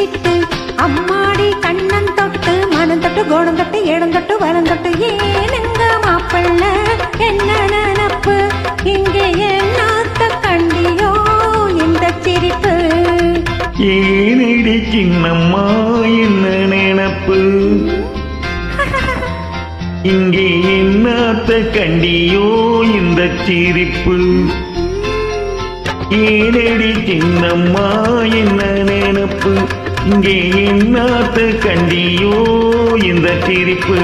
விட்டு அம்மாடி கண்ணன் தொட்டு மனம் தொட்டு கோணம் தொட்டு ஏடம் தொட்டு வரம் தொட்டு ஏனுங்க மாப்பிள்ள என்ன நினப்பு இங்கே என்னாத்த கண்டியோ இந்த சிரிப்பு ஏனடி சின்னம்மா என்ன நினப்பு இங்கே என்னாத்த கண்டியோ இந்த சிரிப்பு ஏனடி சின்னம்மா என்ன நினப்பு இங்கே என்னாத்த கண்டியோ இந்த சிரிப்பு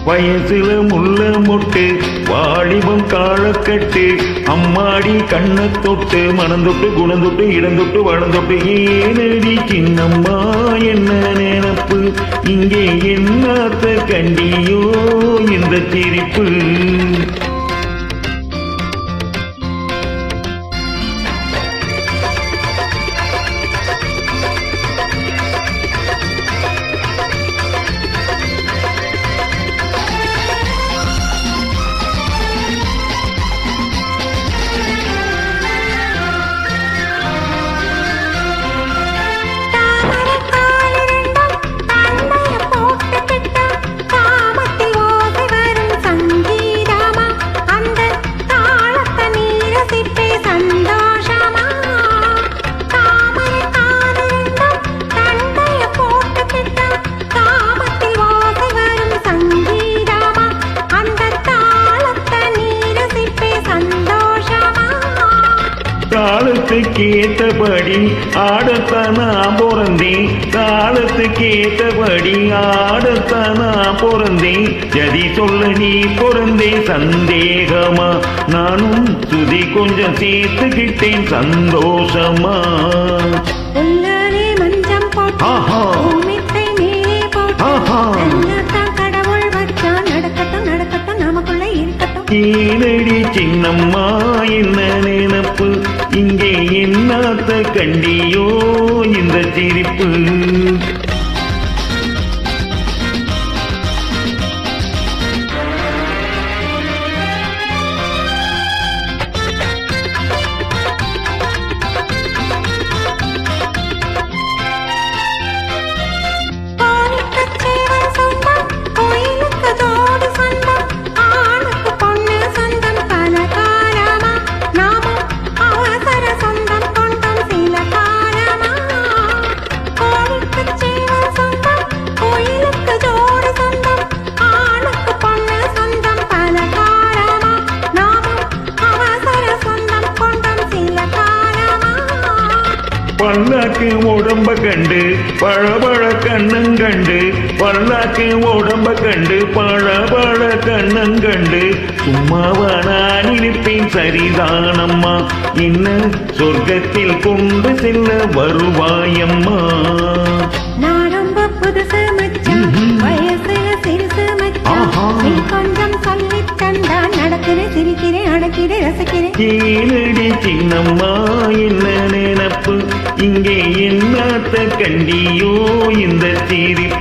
வயசுல முள்ள மொட்டு வாலிபம் காலக்கட்டு அம்மாடி கண்ணை தொட்டு மனம் தொட்டு குணம் தொட்டு இடம் தொட்டு வளம் தொட்டு ஏனடி சின்னம்மா என்ன நினப்பு இங்கே என்னாத்த கண்டியோ இந்த சிரிப்பு காலத்துக்கு ஏத்தபடி ஆடத்தானா பொறந்தேன் காலத்துக்கு ஏத்தபடி ஆடத்தானா பொறந்தேன் ஜதி சொல்ல நீ பொறந்தே சந்தேகமா நானும் சுதி கொஞ்சம் சேர்த்துக்கிட்டேன் சந்தோஷமா மஞ்சம் போட்டு மேலே போட்டு கடவுள் வச்சான் நடக்கட்டும் நடக்கட்டும் நமக்குள்ள இருக்கட்டும் ஏனடி சின்னம்மா என்ன நினப்பு இங்கே என்னாத்த கண்டியோ இந்த சிரிப்பு பல்லாக்கு உடம்ப கண்டு பழபழ கண்ணங்கண்டு பல்லாக்கு உடம்ப கண்டு பழபழ கண்ணங்கண்டு சும்மாவா நான் இருப்பேன் சரிதானம்மா என்ன சொர்க்கத்தில் கொண்டு செல்ல வருவாயம்மா நான் ரொம்ப புதுசு மச்சான் வயசுல சிறுசு மச்சான் நீ கொஞ்சம் சொல்லி தந்தா நடக்கிறேன் சிரிக்கிறேன் அடக்கிறேன் ரசிக்கிறேன் ஏனடி சின்னம்மா என்ன நினப்பு இங்கே என்னாத்த கண்டியோ இந்த சிரிப்பு